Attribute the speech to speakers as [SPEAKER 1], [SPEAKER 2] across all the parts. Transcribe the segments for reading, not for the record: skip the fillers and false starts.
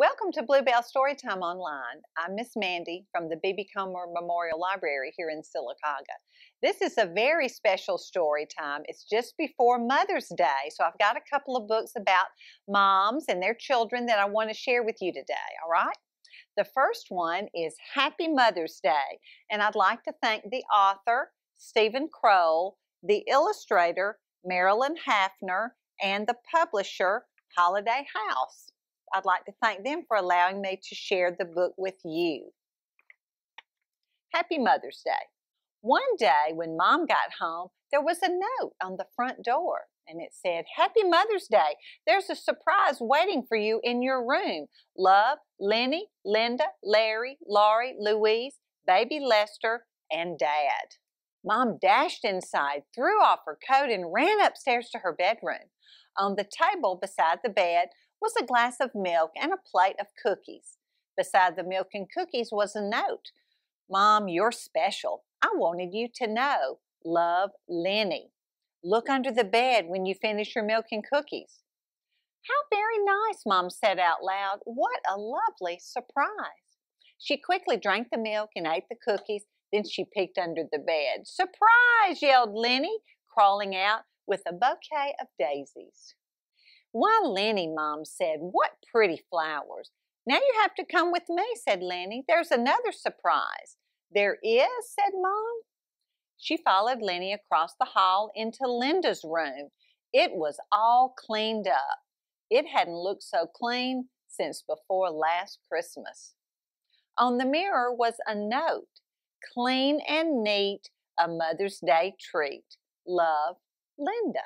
[SPEAKER 1] Welcome to Bluebell Storytime Online. I'm Miss Mandi from the B.B. Comer Memorial Library here in Sylacauga. This is a very special story time. It's just before Mother's Day, so I've got a couple of books about moms and their children that I want to share with you today, all right? The first one is Happy Mother's Day, and I'd like to thank the author, Stephen Kroll, the illustrator, Marilyn Hafner, and the publisher, Holiday House. I'd like to thank them for allowing me to share the book with you. Happy Mother's Day. One day when Mom got home, there was a note on the front door, and it said, Happy Mother's Day. There's a surprise waiting for you in your room. Love, Lenny, Linda, Larry, Laurie, Louise, baby Lester, and Dad. Mom dashed inside, threw off her coat, and ran upstairs to her bedroom. On the table beside the bed was a glass of milk and a plate of cookies. Beside the milk and cookies was a note. Mom, you're special. I wanted you to know. Love, Lenny. Look under the bed when you finish your milk and cookies. How very nice, Mom said out loud. What a lovely surprise. She quickly drank the milk and ate the cookies. Then she peeked under the bed. Surprise, yelled Lenny, crawling out with a bouquet of daisies. Why, Lenny, Mom said, what pretty flowers. Now you have to come with me, said Lenny. There's another surprise. There is, said Mom. She followed Lenny across the hall into Linda's room. It was all cleaned up. It hadn't looked so clean since before last Christmas. On the mirror was a note. Clean and neat, a Mother's Day treat. Love, Linda.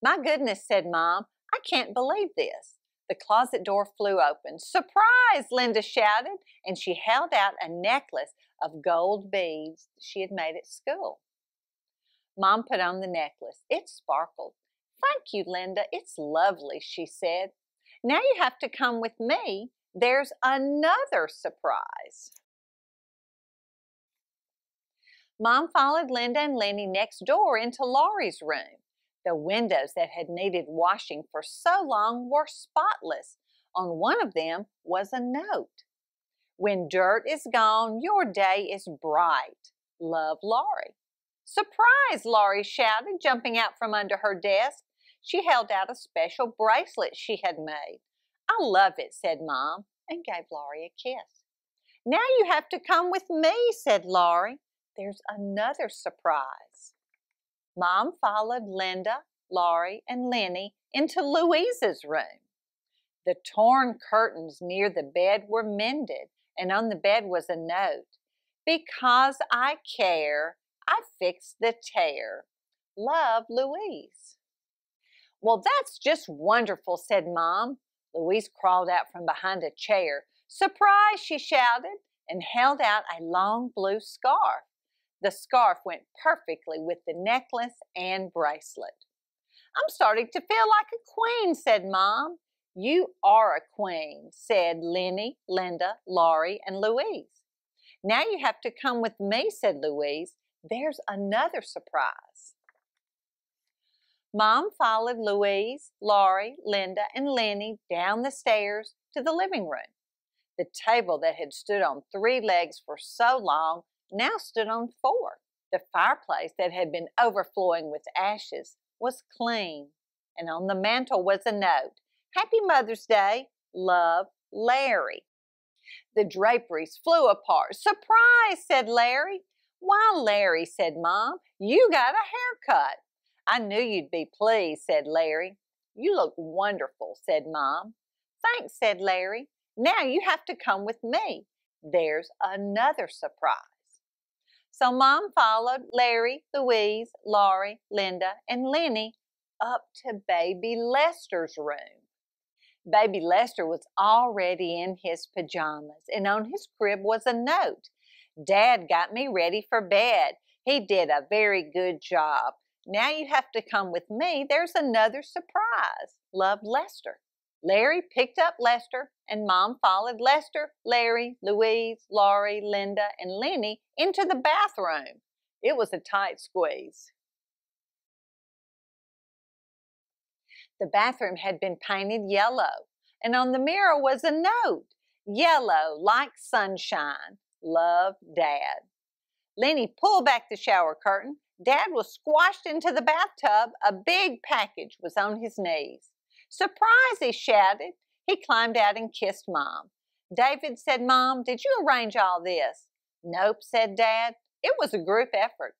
[SPEAKER 1] My goodness, said Mom, I can't believe this. The closet door flew open. Surprise, Linda shouted, and she held out a necklace of gold beads she had made at school. Mom put on the necklace. It sparkled. Thank you, Linda. It's lovely, she said. Now you have to come with me. There's another surprise. Mom followed Linda and Lenny next door into Laurie's room. The windows that had needed washing for so long were spotless. On one of them was a note. When dirt is gone, your day is bright. Love, Laurie. Surprise, Laurie shouted, jumping out from under her desk. She held out a special bracelet she had made. I love it, said Mom, and gave Laurie a kiss. Now you have to come with me, said Laurie. There's another surprise. Mom followed Linda, Laurie, and Lenny into Louise's room. The torn curtains near the bed were mended, and on the bed was a note. Because I care, I fixed the tear. Love, Louise. Well, that's just wonderful, said Mom. Louise crawled out from behind a chair. Surprise, she shouted, and held out a long blue scarf. The scarf went perfectly with the necklace and bracelet. I'm starting to feel like a queen, said Mom. You are a queen, said Lenny, Linda, Laurie, and Louise. Now you have to come with me, said Louise. There's another surprise. Mom followed Louise, Laurie, Linda, and Lenny down the stairs to the living room. The table that had stood on 3 legs for so long now stood on 4. The fireplace that had been overflowing with ashes was clean, and on the mantel was a note. Happy Mother's Day, love, Larry. The draperies flew apart. Surprise, said Larry. Why, Larry, said Mom, you got a haircut. I knew you'd be pleased, said Larry. You look wonderful, said Mom. Thanks, said Larry. Now you have to come with me. There's another surprise. So Mom followed Larry, Louise, Laurie, Linda, and Lenny up to Baby Lester's room. Baby Lester was already in his pajamas, and on his crib was a note. Dad got me ready for bed. He did a very good job. Now you have to come with me. There's another surprise. Love, Lester. Larry picked up Lester, and Mom followed Lester, Larry, Louise, Laurie, Linda, and Lenny into the bathroom. It was a tight squeeze. The bathroom had been painted yellow. And on the mirror was a note, yellow like sunshine. Love, Dad. Lenny pulled back the shower curtain. Dad was squashed into the bathtub. A big package was on his knees. Surprise, he shouted. He climbed out and kissed Mom. David said, Mom, did you arrange all this? Nope, said Dad. It was a group effort.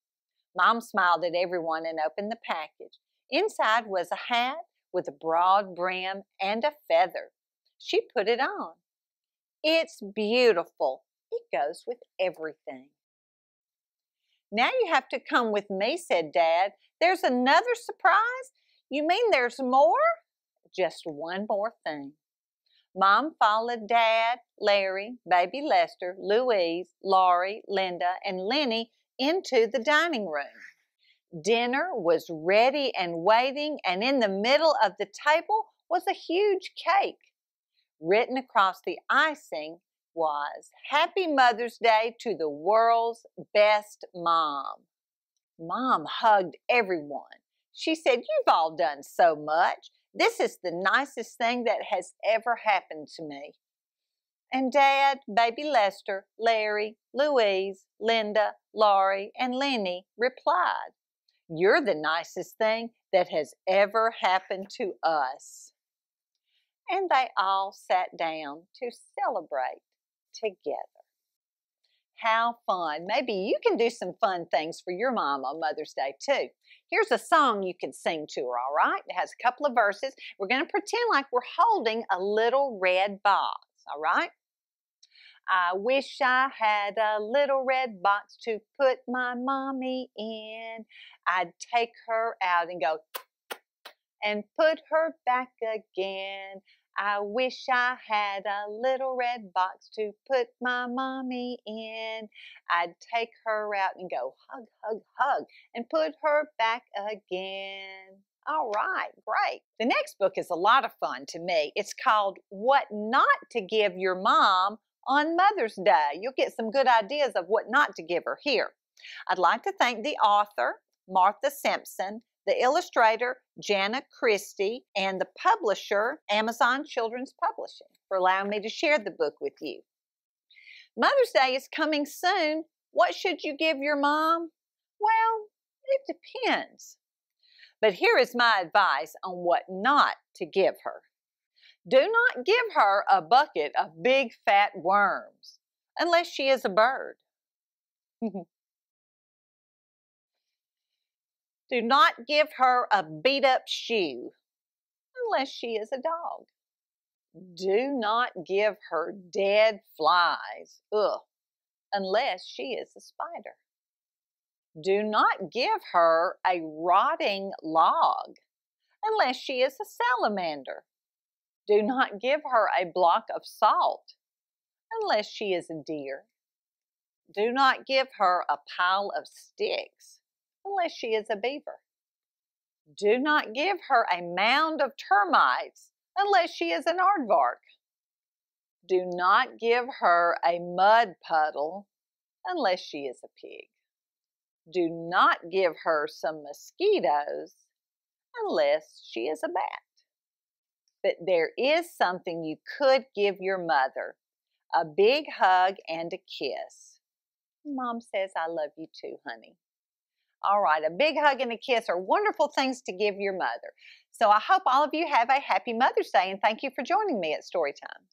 [SPEAKER 1] Mom smiled at everyone and opened the package. Inside was a hat with a broad brim and a feather. She put it on. It's beautiful. It goes with everything. Now you have to come with me, said Dad. There's another surprise? You mean there's more? Just one more thing. Mom followed Dad, Larry, baby Lester, Louise, Laurie, Linda, and Lenny into the dining room. Dinner was ready and waiting, and in the middle of the table was a huge cake. Written across the icing was, Happy Mother's Day to the world's best mom. Mom hugged everyone. She said, You've all done so much. This is the nicest thing that has ever happened to me. And Dad, baby Lester, Larry, Louise, Linda, Laurie, and Lenny replied, You're the nicest thing that has ever happened to us. And they all sat down to celebrate together. How fun. Maybe you can do some fun things for your mom on Mother's Day too. Here's a song you can sing to her, all right? It has a couple of verses. We're going to pretend like we're holding a little red box, all right? I wish I had a little red box to put my mommy in. I'd take her out and go and put her back again. I wish I had a little red box to put my mommy in. I'd take her out and go hug, hug, hug, and put her back again. All right, great. The next book is a lot of fun to me. It's called What Not to Give Your Mom on Mother's Day. You'll get some good ideas of what not to give her here. I'd like to thank the author, Martha Simpson, the illustrator, Jana Christie, and the publisher, Amazon Children's Publishing, for allowing me to share the book with you. Mother's Day is coming soon. What should you give your mom? Well, it depends. But here is my advice on what not to give her. Do not give her a bucket of big fat worms, unless she is a bird. Do not give her a beat-up shoe, unless she is a dog. Do not give her dead flies, unless she is a spider. Do not give her a rotting log, unless she is a salamander. Do not give her a block of salt, unless she is a deer. Do not give her a pile of sticks, unless she is a beaver. Do not give her a mound of termites unless she is an aardvark. Do not give her a mud puddle unless she is a pig. Do not give her some mosquitoes unless she is a bat. But there is something you could give your mother, a big hug and a kiss. Mom says, I love you too, honey. All right, a big hug and a kiss are wonderful things to give your mother. So I hope all of you have a happy Mother's Day, and thank you for joining me at Storytime.